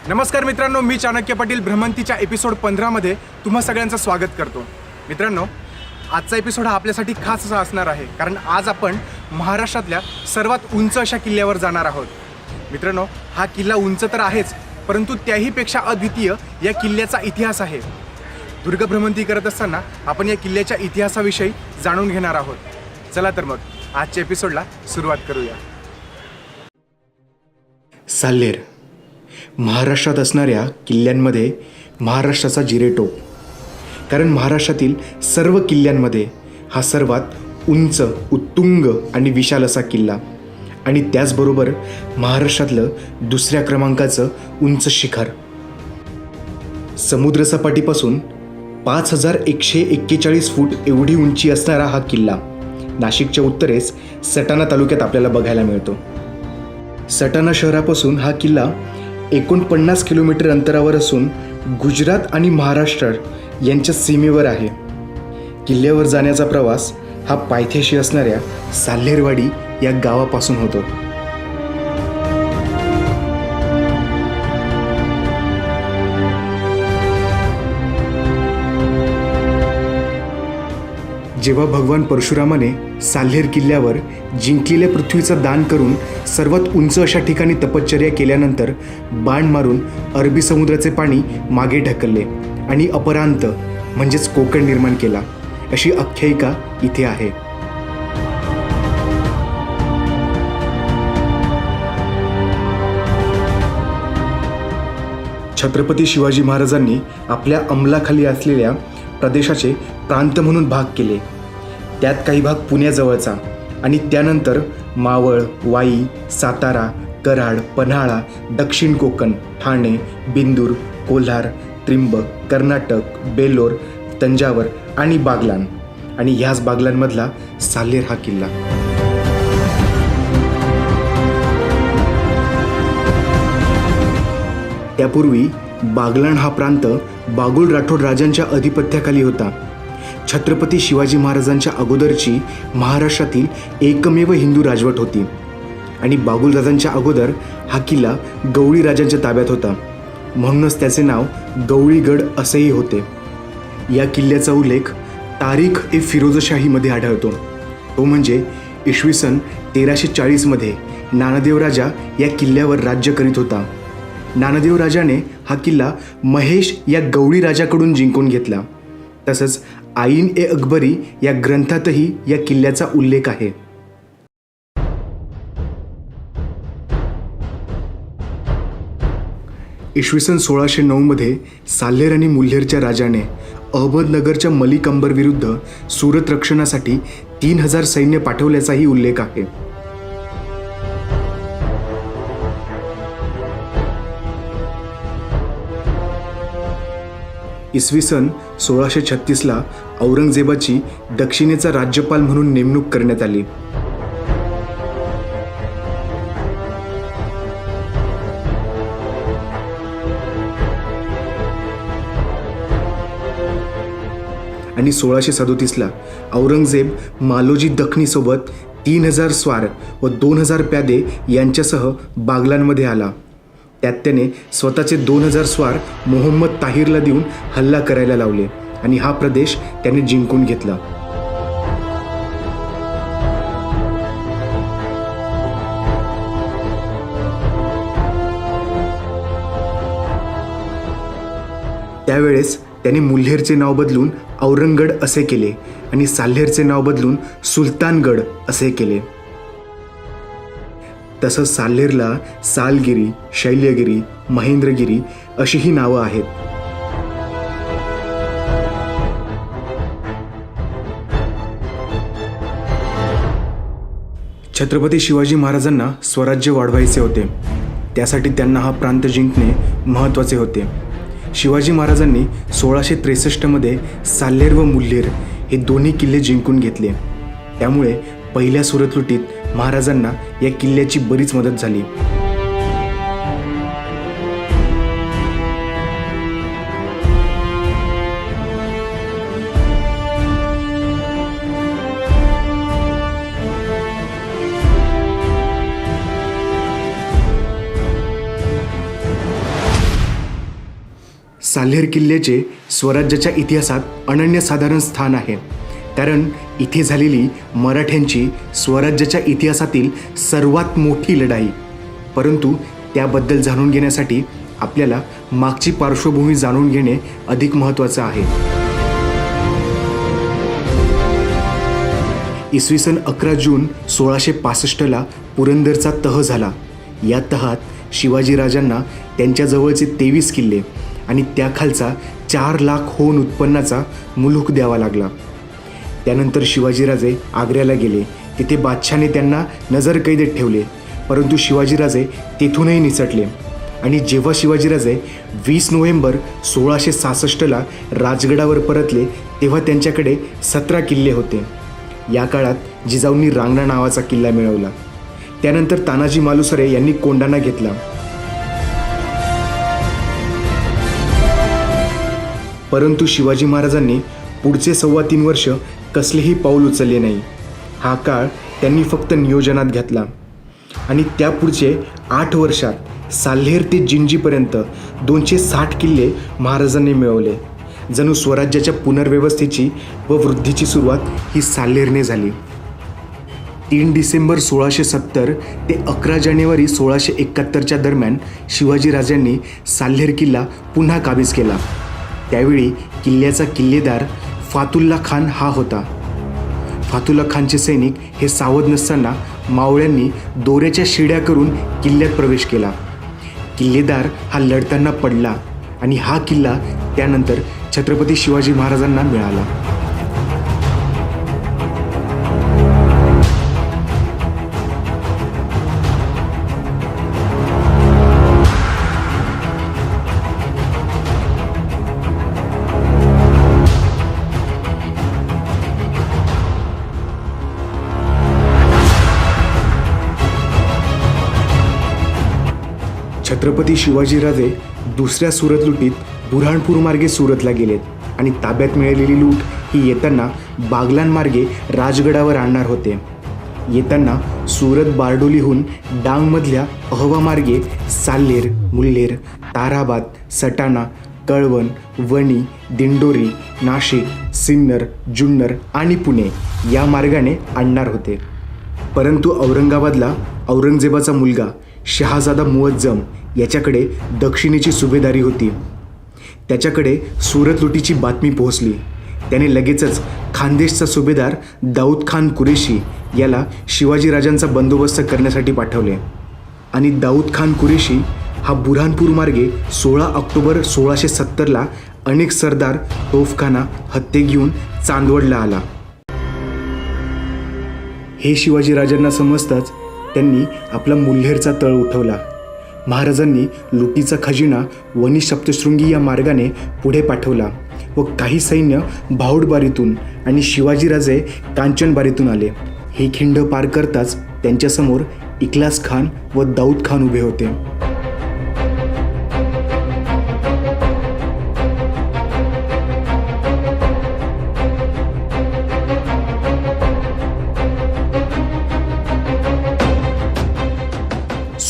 नमस्कार मित्रांनो, मी चाणक्य पाटील भ्रमंतीच्या एपिसोड 15 मध्ये तुम्हा सगळ्यांचं स्वागत करतो। मित्रांनो, आजचा एपिसोड हा आपल्यासाठी खास असा असणार आहे, कारण आज आपण महाराष्ट्रातल्या सर्वात उंच अशा किल्ल्यावर जाणार आहोत। मित्रांनो, हा किल्ला उंच तर आहेच, परंतु त्याहीपेक्षा अद्वितीय या किल्ल्याचा इतिहास आहे। दुर्ग भ्रमंती करत असताना आपण या किल्ल्याच्या इतिहासाविषयी जाणून घेणार आहोत। चला तर मग आजच्या एपिसोडला सुरुवात करूया। साल्हेर महाराष्ट्रात असणाऱ्या किल्ल्यांमध्ये महाराष्ट्राचा जिरेटोप, कारण महाराष्ट्रातील सर्व किल्ल्यांमध्ये हा सर्वात उंच, उत्तुंग आणि विशाल असा किल्ला, आणि त्याचबरोबर महाराष्ट्रातलं दुसऱ्या क्रमांकाचं उंच शिखर। समुद्रसपाटीपासून 5141 फूट एवढी उंची असणारा हा किल्ला नाशिकच्या उत्तरेस सटाणा तालुक्यात आपल्याला बघायला मिळतो। सटाणा शहरापासून हा किल्ला 49 किलोमीटर अंतरावर असून गुजरात आणि महाराष्ट्र यांच्या सीमेवर आहे। किल्ल्यावर जाण्याचा प्रवास हा पायथ्याशी असणाऱ्या साल्हेरवाडी या गावापासून होतो। जेव्हा भगवान परशुरामाने साल्हेर किल्ल्यावर जिंकलेल्या पृथ्वीचं दान करून सर्वात उंच अशा ठिकाणी तपश्चर्या केल्यानंतर बाण मारून अरबी समुद्राचे पाणी मागे ढकलले आणि अपरांत म्हणजेच कोकण निर्माण केला, अशी आख्यायिका इथे आहे। छत्रपती शिवाजी महाराजांनी आपल्या अंमलाखाली असलेल्या प्रदेशाचे प्रांत म्हणून भाग केले। त्यात काही भाग पुण्याजवळचा आणि त्यानंतर मावळ, वाई, सातारा, कराड, पन्हाळा, दक्षिण कोकण, ठाणे, बिंदूर, कोल्हार, त्रिंबक, कर्नाटक, बेलोर, तंजावर आणि बागलाण, आणि ह्याच बागलाणमधला साल्हेर हा किल्ला। त्यापूर्वी बागलाण हा प्रांत बागुल राठोड राजांच्या अधिपत्याखाली होता। छत्रपती शिवाजी महाराजांच्या अगोदरची महाराष्ट्रातील एकमेव हिंदू राजवट होती, आणि बागुल राजांच्या अगोदर हा किल्ला गवळी राजांच्या ताब्यात होता, म्हणूनच त्याचे नाव गवळीगड असेही होते। या किल्ल्याचा उल्लेख तारीख ए फिरोजशाहीमध्ये आढळतो, तो म्हणजे इसवी सन 1340 मध्ये नामदेव राजा या किल्ल्यावर राज्य करीत होता। नामदेव राजाने हा किल्ला महेश या गवळी राजाकडून जिंकून घेतला। तसंच आईन ए अकबरी या ग्रंथातही या किल्ल्याचा उल्लेख आहे। इसवी सन 1609 मध्ये साल्हेर आणि मुल्हेरच्या राजाने अहमदनगरच्या मलिक अंबर विरुद्ध सुरत रक्षणासाठी 3000 सैन्य पाठवल्याचाही उल्लेख आहे। इसवी सन 1636ला औरंगजेबाची दक्षिणेचा राज्यपाल म्हणून नेमणूक करण्यात आली। आणि 1637ला औरंगजेब मालोजी दखनीसोबत 3000 स्वार व 2000 प्यादे यांच्यासह बागलाणमध्ये आला। त्यात त्याने स्वतःचे 2000 स्वार मोहम्मद ताहिरला देऊन हल्ला करायला लावले, आणि हा प्रदेश त्याने जिंकून घेतला। त्यावेळेस त्याने मुल्हेरचे नाव बदलून औरंगगड असे केले आणि साल्हेरचे नाव बदलून सुलतानगड असे केले। तसंच साल्हेरला सालगिरी, शैल्यगिरी, महेंद्रगिरी अशीही नावं आहेत। छत्रपती शिवाजी महाराजांना स्वराज्य वाढवायचे होते, त्यासाठी त्यांना हा प्रांत जिंकणे महत्त्वाचे होते। शिवाजी महाराजांनी 1663 मध्ये साल्हेर व मुल्हेर हे दोन्ही किल्ले जिंकून घेतले। त्यामुळे पहिल्या सुरत लुटीत महाराजांना या किल्ल्याची बरीच मदत झाली। साल्हेर किल्ल्याचे स्वराज्याच्या इतिहासात अनन्यसाधारण स्थान आहे, कारण इथे झालेली मराठ्यांची स्वराज्याच्या इतिहासातील सर्वात मोठी लढाई. परंतु त्याबद्दल जाणून घेण्यासाठी आपल्याला मागची पार्श्वभूमी जाणून घेणे अधिक महत्त्वाचं आहे. इसवी सन 11 जून 1665ला पुरंदरचा तह झाला. या तहात शिवाजीराजांना त्यांच्याजवळचे 23 किल्ले आणि त्याखालचा 4 लाख होन उत्पन्नाचा मुलूक द्यावा लागला. त्यानंतर शिवाजीराजे आग्र्याला गेले. तिथे बादशाने त्यांना नजरकैदेत ठेवले, परंतु शिवाजीराजे तेथूनही निसटले आणि जेव्हा शिवाजीराजे 20 नोव्हेंबर 1666ला राजगडावर परतले तेव्हा त्यांच्याकडे 17 किल्ले होते. या काळात जिजाऊंनी रांगणा नावाचा किल्ला मिळवला. त्यानंतर तानाजी मालुसरे यांनी कोंढाणा घेतला. परंतु शिवाजी महाराजांनी पुढचे 3.25 वर्ष कसलेही पाऊल उचलले नाही. हा काळ त्यांनी फक्त नियोजनात घेतला आणि त्यापुढचे 8 वर्षात साल्हेर ते जिंजीपर्यंत 260 किल्ले महाराजांनी मिळवले. जणू स्वराज्याच्या पुनर्व्यवस्थेची व वृद्धीची सुरुवात ही साल्हेरने झाली. 3 डिसेंबर 1670 ते 11 जानेवारी 1671च्या दरम्यान शिवाजीराजांनी साल्हेर किल्ला पुन्हा काबीज केला. त्यावेळी किल्ल्याचा किल्लेदार फातुल्ला खान हा होता. फातुल्ला खानचे सैनिक हे सावध नसताना मावळ्यांनी दोऱ्याच्या शिड्या करून किल्ल्यात प्रवेश केला. किल्लेदार हा लढताना पडला आणि हा किल्ला त्यानंतर छत्रपती शिवाजी महाराजांना मिळाला. छत्रपती शिवाजीराजे दुसऱ्या सुरत लुटीत बुऱ्हाणपूर मार्गे सुरतला गेलेत आणि ताब्यात मिळालेली लूट ही येताना बागलान मार्गे राजगडावर आणणार होते. येताना सुरत बारडोलीहून डांगमधल्या अहवा मार्गे साल्हेर, मुल्हेर, ताराबाद, सटाणा, कळवण, वणी, दिंडोरी, नाशिक, सिन्नर, जुन्नर आणि पुणे या मार्गाने आणणार होते. परंतु औरंगाबादला औरंगजेबाचा मुलगा शहाजादा मुअज्जम याच्याकडे दक्षिणेची सुभेदारी होती. त्याच्याकडे सुरत लुटीची बातमी पोहोचली. त्याने लगेचच खानदेशचा सुभेदार दाऊद खान कुरेशी याला शिवाजीराजांचा बंदोबस्त करण्यासाठी पाठवले आणि दाऊद खान कुरेशी हा बुऱ्हाणपूर मार्गे 16 ऑक्टोबर 1670ला अनेक सरदार तोफखाना हत्ते घेऊन चांदवडला आला. हे शिवाजीराजांना समजताच त्यांनी आपला मुल्हेरचा तळ उठवला. महाराजांनी लुटीचा खजिना वणी सप्तशृंगी या मार्गाने पुढे पाठवला व काही सैन्य भाऊडबारीतून आणि शिवाजीराजे कांचनबारीतून आले. ही खिंड पार करताच त्यांच्यासमोर इखलास खान व दाऊद खान उभे होते.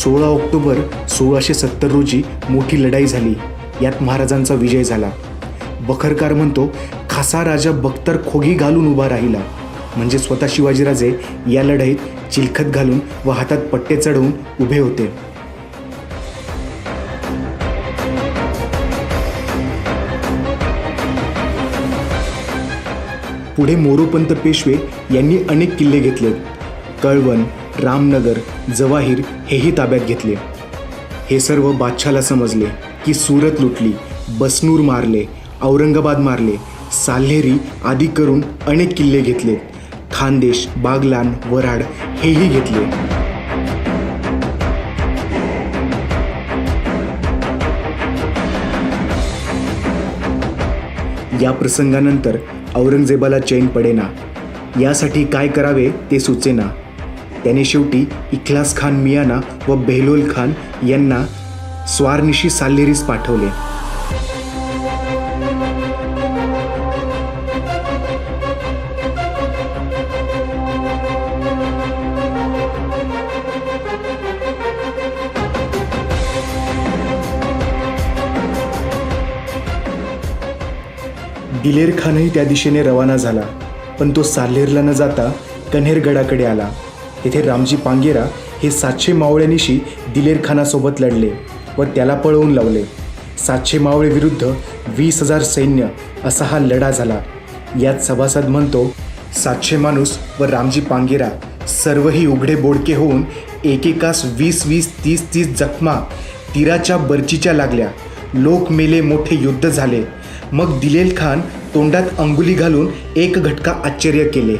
सोळा ऑक्टोबर 1670 रोजी मोठी लढाई झाली. यात महाराजांचा विजय झाला. बखरकार म्हणतो, खासा राजा बख्तर खोगी घालून उभा राहिला. म्हणजे स्वतः शिवाजीराजे या लढाईत चिलखत घालून व हातात पट्टे चढवून उभे होते. पुढे मोरोपंत पेशवे यांनी अनेक किल्ले घेतले. कळवण, रामनगर, जवाहीर हेही ताब्यात घेतले. हे सर्व बादशाला समजले की सुरत लुटली, बसनूर मारले, औरंगाबाद मारले, साल्हेरी आदी करून अनेक किल्ले घेतले. खानदेश, बागलान, वराड हेही घेतले. या प्रसंगानंतर औरंगजेबाला चैन पडेना. यासाठी काय करावे ते सुचेना. त्याने शेवटी इखलास खान मियाना व बेहलोल खान यांना स्वारनिशी साल्हेरीस पाठवले. दिलेर खानही त्या दिशेने रवाना झाला, पण तो साल्हेरला न जाता कन्हेरगडाकडे आला. तेथे रामजी पांगेरा हे 700 मावळ्यांनीशी दिलेर खानासोबत लढले व त्याला पळवून लावले. 700 मावळे विरुद्ध 20,000 सैन्य असा हा लढा झाला. यात सभासद म्हणतो, 700 माणूस व रामजी पांगेरा सर्वही उघडे बोडके होऊन एकेकास 20-20, 30-30 जखमा तीराच्या बर्चीच्या लागल्या. लोक मेले, मोठे युद्ध झाले. मग दिलेर खान तोंडात अंगुली घालून एक घटका आश्चर्य केले.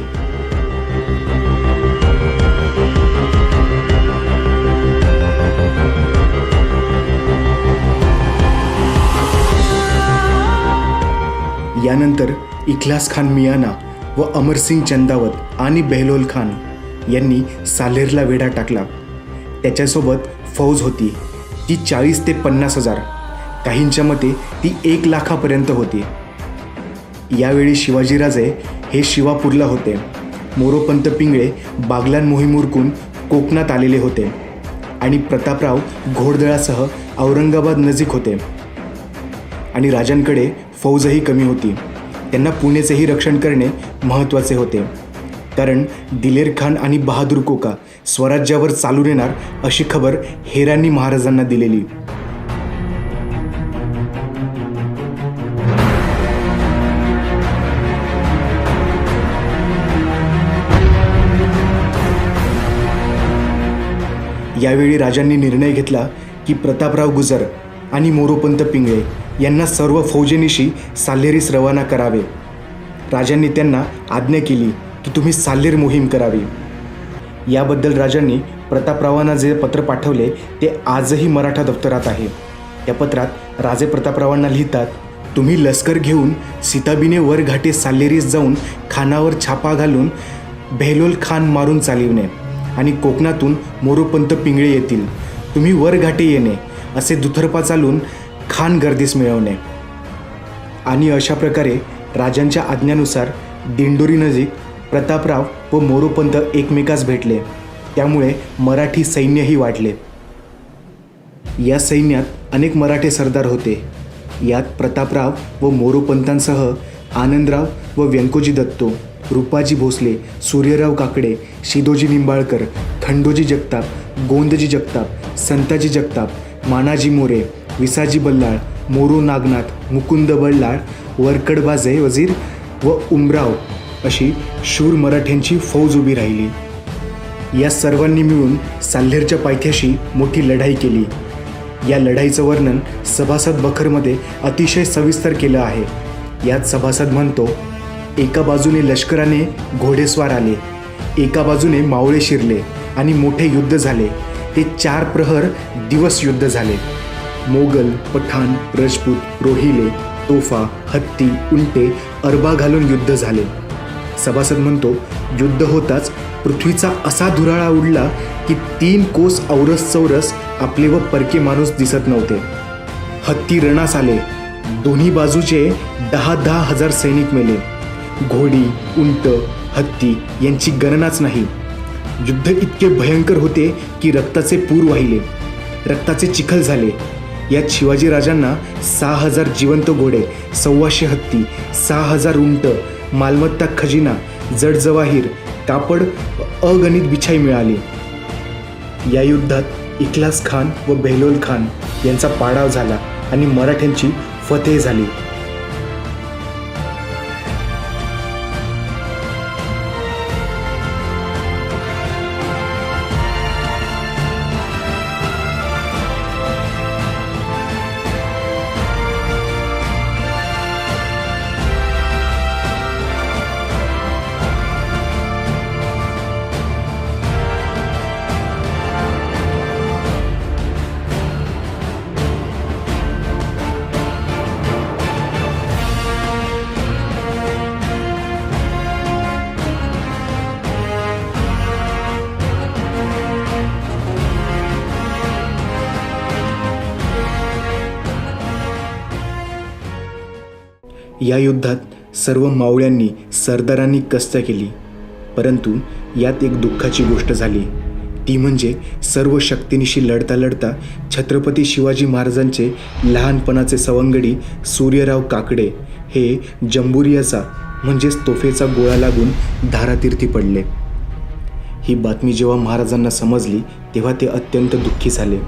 यानंतर इखलास खान मियाना व अमरसिंग चंदावत आणि बेहलोल खान यांनी साल्हेरला वेढा टाकला. त्याच्यासोबत फौज होती. ती 40 ते 50,000, काहींच्या मते ती 1 लाखापर्यंत होती. यावेळी शिवाजीराजे हे शिवापूरला होते. मोरोपंत पिंगळे बागलान मोहीम उरकून कोकणात आलेले होते आणि प्रतापराव घोडदळासह औरंगाबाद नजीक होते आणि राजांकडे फौजही कमी होती. त्यांना पुणेचेही रक्षण करणे महत्त्वाचे होते, कारण दिलेर खान आणि बहादूर कोका स्वराज्यावर चालून येणार अशी खबर हेरांनी महाराजांना दिलेली. यावेळी राजांनी निर्णय घेतला की प्रतापराव गुजर आणि मोरोपंत पिंगळे यांना सर्व फौजेनिशी साल्हेरीस रवाना करावे. राजांनी त्यांना आज्ञा केली की तुम्ही साल्हेर मोहीम करावी. याबद्दल राजांनी प्रतापरावांना जे पत्र पाठवले ते आजही मराठा दफ्तरात आहे. या पत्रात राजे प्रतापरावांना लिहितात, तुम्ही लष्कर घेऊन सीताबीने वर घाटे साल्हेरीस जाऊन खानावर छापा घालून बेहलोल खान मारून चालिवणे आणि कोकणातून मोरोपंत पिंगळे येतील. तुम्ही वर घाटे येणे, असे दुतर्फा चालून खान गर्दीस मिळवणे. आणि अशा प्रकारे राजांच्या आज्ञानुसार दिंडोरी नजीक प्रतापराव व मोरोपंत एकमेकास भेटले. त्यामुळे मराठी सैन्यही वाढले. या सैन्यात अनेक मराठे सरदार होते. यात प्रतापराव व मोरोपंतांसह आनंदराव व व्यंकोजी दत्तो, रूपाजी भोसले, सूर्यराव काकडे, शिदोजी निंबाळकर, खंडोजी जगताप, गोंदजी जगताप, संताजी जगताप, मानाजी मोरे, विसाजी बल्लाळ, मोरो नागनाथ, मुकुंद बल्लाळ, वरकडबाजे वजीर व उमराव अशी शूर मराठ्यांची फौज उभी राहिली. या सर्वांनी मिळून साल्हेरच्या पायथ्याशी मोठी लढाई केली. या लढाईचं वर्णन सभासद बखरमध्ये अतिशय सविस्तर केलं आहे. यात सभासद म्हणतो, एका बाजूने लष्कराने घोडेस्वार आले, एका बाजूने मावळे शिरले आणि मोठे युद्ध झाले. ते 4 प्रहर दिवस युद्ध झाले. मोगल, पठाण, राजपूत, रोहिले, तोफा, हत्ती, उंटे, अरबा घालून युद्ध झाले. सभासद म्हणतो, युद्ध होताच पृथ्वीचा असा धुराळा उडला की 3 कोस औरस चौरस आपले व परके माणूस दिसत नव्हते. हत्ती रणास आले. दोन्ही बाजूचे 10,000 हजार सैनिक मेले. घोडी, उंट, हत्ती यांची गणनाच नाही. युद्ध इतके भयंकर होते की रक्ताचे पूर वाहिले, रक्ताचे चिखल झाले. यात शिवाजी राजांना 6,000 जिवंत घोडे, 1,200 हत्ती, 6,000 उंट, मालमत्ता खजिना, जड जवाहीर, कापड अगणित बिछाई मिळाली. या युद्धात इखलास खान व बेहलोल खान यांचा पाडाव झाला आणि मराठ्यांची फतेह झाली. या युद्धात सर्व मावळ्यांनी सरदारांनी कस्त केली, परंतु यात एक दुःखाची गोष्ट झाली. ती म्हणजे सर्व शक्तीनिशी लढता लढता छत्रपती शिवाजी महाराजांचे लहानपणाचे सवंगडी सूर्यराव काकडे हे जंबुरियाचा म्हणजेच तोफेचा गोळा लागून धारातीर्थी पडले. ही बातमी जेव्हा महाराजांना समजली तेव्हा ते अत्यंत दुःखी झाले.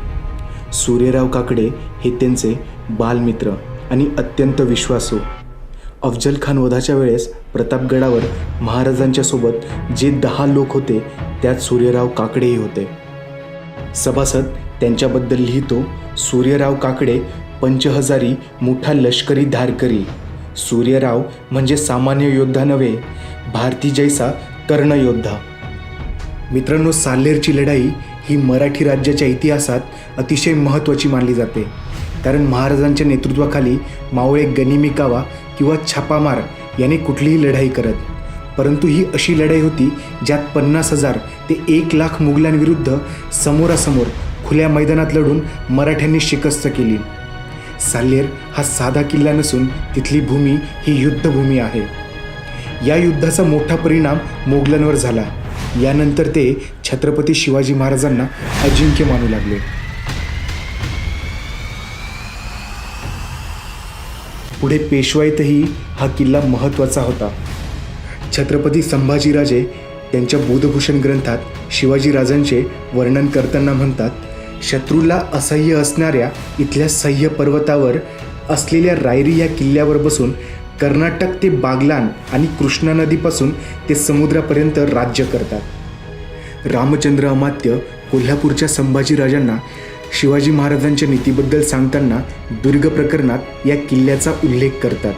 सूर्यराव काकडे हे त्यांचे बालमित्र आणि अत्यंत विश्वासू. अफजल खान वधाच्या वेळेस प्रतापगडावर महाराजांच्या सोबत जे 10 लोक होते त्यात सूर्यराव काकडेही होते. सभासद त्यांच्याबद्दल लिहितो, सूर्यराव काकडे पंचहजारी मोठा लष्करी धारकरी. सूर्यराव म्हणजे सामान्य योद्धा नव्हे, भारती जैसा कर्णयोद्धा. मित्रांनो, साल्हेरची लढाई ही मराठी राज्याच्या इतिहासात अतिशय महत्त्वाची मानली जाते. कारण महाराजांच्या नेतृत्वाखाली मावळे गनिमी कावा किंवा छापामार याने कुठलीही लढाई करत. परंतु ही अशी लढाई होती ज्यात 50,000 ते 1,00,000 मुघलांविरुद्ध समोरासमोर खुल्या मैदानात लढून मराठ्यांनी शिकस्त केली. साल्हेर हा साधा किल्ला नसून तिथली भूमी ही युद्धभूमी आहे. या युद्धाचा मोठा परिणाम मोगलांवर झाला. यानंतर ते छत्रपती शिवाजी महाराजांना अजिंक्य मानू लागले. पुढे पेशवाईतही हा किल्ला महत्त्वाचा होता. छत्रपती संभाजीराजे त्यांच्या बुधभूषण ग्रंथात शिवाजीराजांचे वर्णन करताना म्हणतात, शत्रूला असह्य असणाऱ्या इथल्या सह्य पर्वतावर असलेल्या रायरी या किल्ल्यावर बसून कर्नाटक ते बागलान आणि कृष्णा नदीपासून ते समुद्रापर्यंत राज्य करतात. रामचंद्र अमात्य कोल्हापूरच्या संभाजीराजांना शिवाजी महाराजांच्या नीतीबद्दल सांगताना दुर्ग प्रकरणात या किल्ल्याचा उल्लेख करतात.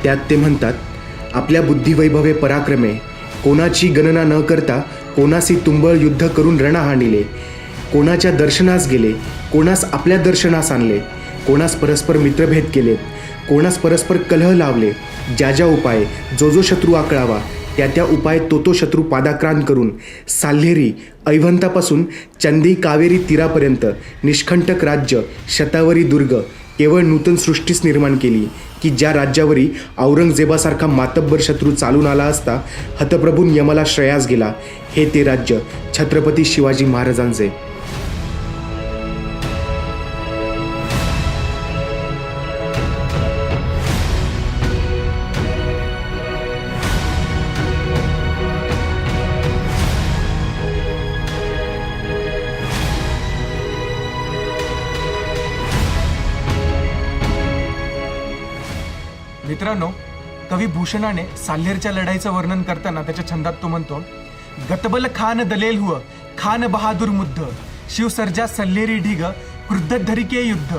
त्यात ते म्हणतात, आपल्या बुद्धिवैभवे पराक्रमे कोणाची गणना न करता कोणासी तुंबळ युद्ध करून रणा हाणिले, कोणाच्या दर्शनास गेले, कोणास आपल्या दर्शनास आणले, कोणास परस्पर मित्रभेद केले, कोणास परस्पर कलह लावले, ज्या ज्या उपाय जो जो शत्रू आकळावा त्या त्या उपाय तो तो शत्रू पादाक्रांत करून साल्हेरी ऐवंतापासून चंदी कावेरी तीरापर्यंत निष्कंटक राज्य शतावरी दुर्ग केवळ नूतन सृष्टीच निर्माण केली की ज्या राज्यावरी औरंगजेबासारखा मातब्बर शत्रू चालून आला असता हतप्रभून यमला श्रेयास गेला. हे ते राज्य छत्रपती शिवाजी महाराजांचे. मित्रांनो, कवी भूषणाने साल्हेरच्या लढाईचं वर्णन करताना त्याच्या छंदात तो म्हणतो, गतबल खान दलेल हुआ खान बहादूर मुद्ध शिव सर्जा सल्लेरी ढिग क्रुद्ध धरी के युद्ध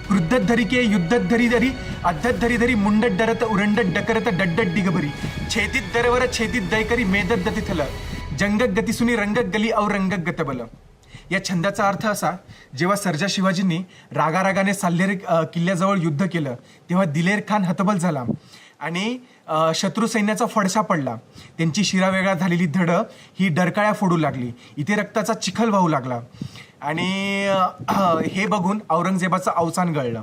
क्रुद्ध धरी के युद्ध धरी धरी अद्धत धरी धरी मुंडट डरत उरंडट डकरत डड्डट डिगबरी छेदित दरवर छेदित दैकरी मेदत दतिथल जंगक गतिसुनी रंगक गली औ रंगक गतबल. या छंदाचा अर्थ असा, जेव्हा सर्जा शिवाजींनी रागारागाने साल्हेर किल्ल्याजवळ युद्ध केलं तेव्हा दिलेर खान हतबल झाला आणि शत्रू सैन्याचा फडशा पडला. त्यांची शिरावेगळा झालेली धड ही डरकाळ्या फोडू लागली. इथे रक्ताचा चिखल वाहू लागला आणि हे बघून औरंगजेबाचं अवसान गळलं.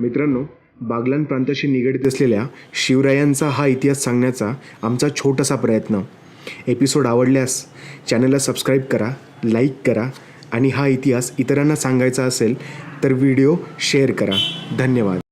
मित्रांनो, बागलाण प्रांताशी निगडीत असलेल्या शिवरायांचा हा इतिहास सांगण्याचा आमचा छोटासा प्रयत्न. एपिसोड आवडल्यास चॅनलला सबस्क्राईब करा, लाईक करा आणि हा इतिहास इतरांना सांगायचा असेल तर व्हिडिओ शेअर करा. धन्यवाद.